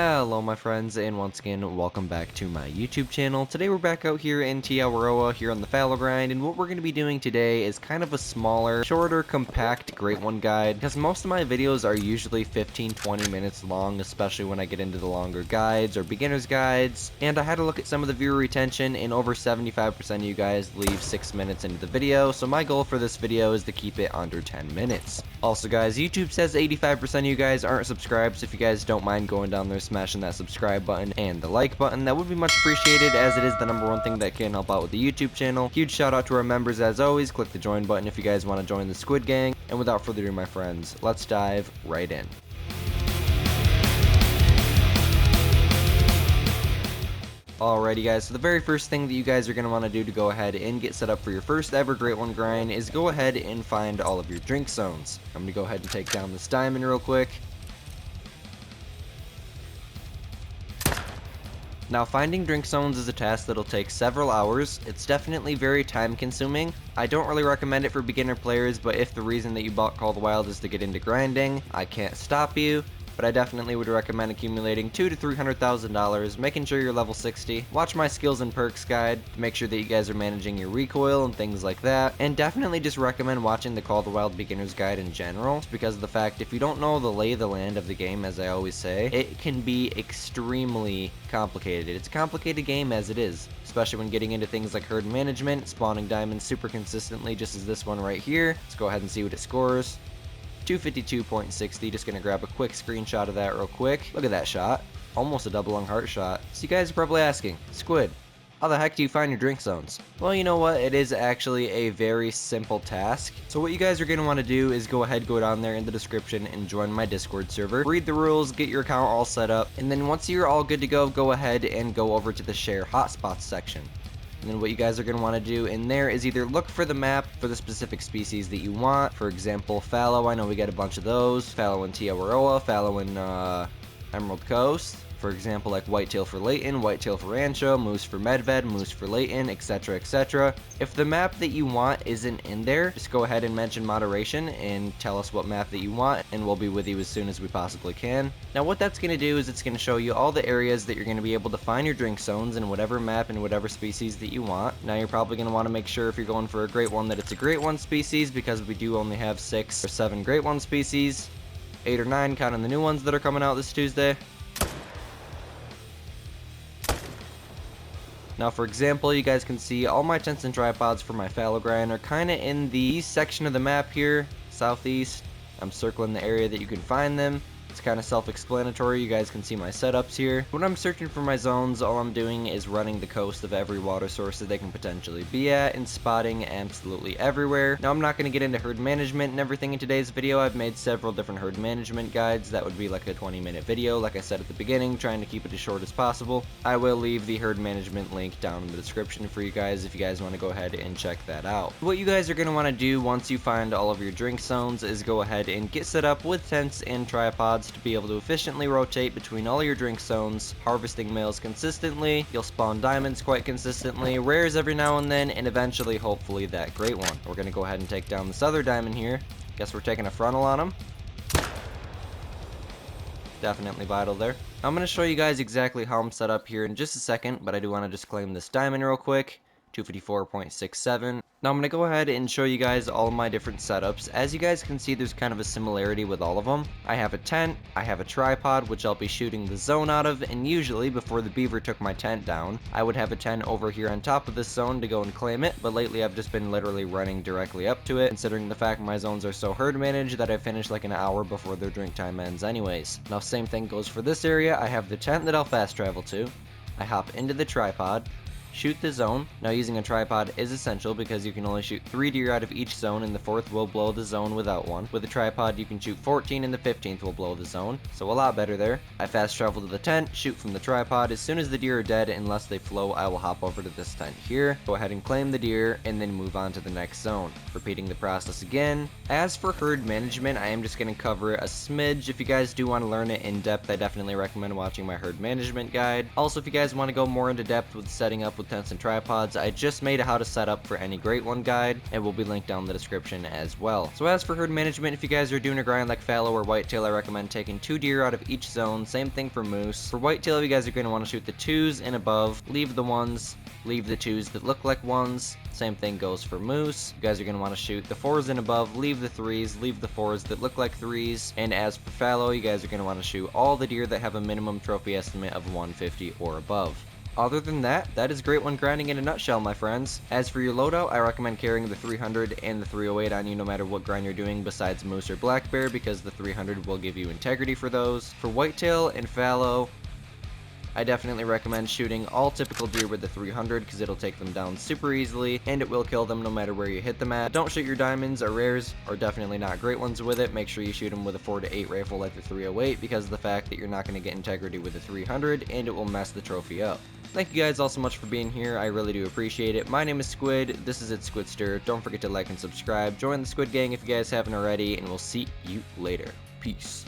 Hello my friends, and once again welcome back to my YouTube channel. Today we're back out here in Aotearoa here on the fallow grind, and what we're going to be doing today is kind of a smaller, shorter, compact Great One guide, because most of my videos are usually 15-20 minutes long, especially when I get into the longer guides or beginner's guides. And I had to look at some of the viewer retention, and over 75% of you guys leave 6 minutes into the video, so my goal for this video is to keep it under 10 minutes. Also guys, YouTube says 85% of you guys aren't subscribed, so if you guys don't mind going down there smashing that subscribe button and the like button, that would be much appreciated, as it is the #1 thing that can help out with the YouTube channel. Huge shout out to our members as always. Click the join button if you guys want to join the Squid gang, and without further ado my friends, let's dive right in. Alrighty guys, so the very first thing that you guys are going to want to do to go ahead and get set up for your first ever Great One grind is go ahead and find all of your drink zones. I'm going to go ahead and take down this diamond real quick. Now, finding drink zones is a task that'll take several hours. It's definitely very time consuming. I don't really recommend it for beginner players, but if the reason that you bought Call of the Wild is to get into grinding, I can't stop you. But I definitely would recommend accumulating $200,000 to $300,000, making sure you're level 60. Watch my skills and perks guide to make sure that you guys are managing your recoil and things like that. And definitely just recommend watching the Call of the Wild beginner's guide in general, because of the fact if you don't know the lay of the land of the game, as I always say, it can be extremely complicated. It's a complicated game as it is, especially when getting into things like herd management, spawning diamonds super consistently, just as this one right here. Let's go ahead and see what it scores. 252.60, just gonna grab a quick screenshot of that real quick. Look at that shot, almost a double lung heart shot. So you guys are probably asking, Squid, how the heck do you find your drink zones? Well, you know what, it is actually a very simple task. So what you guys are gonna want to do is go ahead, go down there in the description and join my Discord server. Read the rules, get your account all set up, and then once you're all good to go ahead and go over to the share hotspots section. And then what you guys are going to want to do in there is either look for the map for the specific species that you want. For example, fallow, I know we got a bunch of those. Fallow in Aotearoa, fallow in Emerald Coast. For example, like whitetail for Layton, whitetail for Rancho, moose for Medved, moose for Layton, etc, etc. If the map that you want isn't in there, just go ahead and mention moderation and tell us what map that you want, and we'll be with you as soon as we possibly can. Now what that's going to do is it's going to show you all the areas that you're going to be able to find your drink zones in whatever map and whatever species that you want. Now you're probably going to want to make sure if you're going for a Great One that it's a Great One species, because we do only have 6 or 7 Great One species. 8 or 9 counting the new ones that are coming out this Tuesday. Now for example, you guys can see all my tents and tripods for my fallow grind are kind of in the east section of the map here, southeast. I'm circling the area that you can find them. It's kind of self-explanatory. You guys can see my setups here. When I'm searching for my zones, all I'm doing is running the coast of every water source that they can potentially be at and spotting absolutely everywhere. Now I'm not going to get into herd management and everything in today's video. I've made several different herd management guides. That would be like a 20-minute video, like I said at the beginning, trying to keep it as short as possible. I will leave the herd management link down in the description for you guys if you guys want to go ahead and check that out. What you guys are going to want to do once you find all of your drink zones is go ahead and get set up with tents and tripods to be able to efficiently rotate between all your drink zones, harvesting males consistently. You'll spawn diamonds quite consistently, rares every now and then, and eventually hopefully that Great One. We're going to go ahead and take down this other diamond here. Guess we're taking a frontal on him. Definitely vital there. I'm going to show you guys exactly how I'm set up here in just a second, but I do want to just claim this diamond real quick. 254.67. Now I'm going to go ahead and show you guys all of my different setups. As you guys can see, there's kind of a similarity with all of them. I have a tent, I have a tripod, which I'll be shooting the zone out of, and usually before the beaver took my tent down, I would have a tent over here on top of this zone to go and claim it, but lately I've just been literally running directly up to it, considering the fact my zones are so herd managed that I finish like an hour before their drink time ends anyways. Now same thing goes for this area. I have the tent that I'll fast travel to. I hop into the tripod, shoot the zone. Now using a tripod is essential because you can only shoot 3 deer out of each zone, and the 4th will blow the zone without one. With a tripod you can shoot 14 and the 15th will blow the zone, so a lot better there. I fast travel to the tent, shoot from the tripod. As soon as the deer are dead, unless they flow, I will hop over to this tent here, go ahead and claim the deer, and then move on to the next zone, repeating the process again. As for herd management, I am just going to cover a smidge. If you guys do want to learn it in depth, I definitely recommend watching my herd management guide. Also, if you guys want to go more into depth with setting up with camp tents and tripods, I just made a how to set up for any great one guide, and will be linked down in the description as well. So as for herd management, if you guys are doing a grind like fallow or whitetail, I recommend taking 2 deer out of each zone. Same thing for moose. For whitetail, you guys are going to want to shoot the 2s and above, leave the 1s, leave the 2s that look like 1s. Same thing goes for moose. You guys are going to want to shoot the 4s and above, leave the 3s, leave the 4s that look like 3s. And as for fallow, you guys are going to want to shoot all the deer that have a minimum trophy estimate of 150 or above. Other than that, that is great one grinding in a nutshell, my friends. As for your loadout, I recommend carrying the 300 and the 308 on you no matter what grind you're doing besides moose or black bear, because the 300 will give you integrity for those. For whitetail and fallow, I definitely recommend shooting all typical deer with the 300 because it'll take them down super easily and it will kill them no matter where you hit them at. Don't shoot your diamonds or rares, or definitely not great ones with it. Make sure you shoot them with a 4 to 8 rifle like the 308 because of the fact that you're not going to get integrity with the 300 and it will mess the trophy up. Thank you guys all so much for being here. I really do appreciate it. My name is Squid. This is Squidster. Don't forget to like and subscribe. Join the Squid gang if you guys haven't already, and we'll see you later. Peace.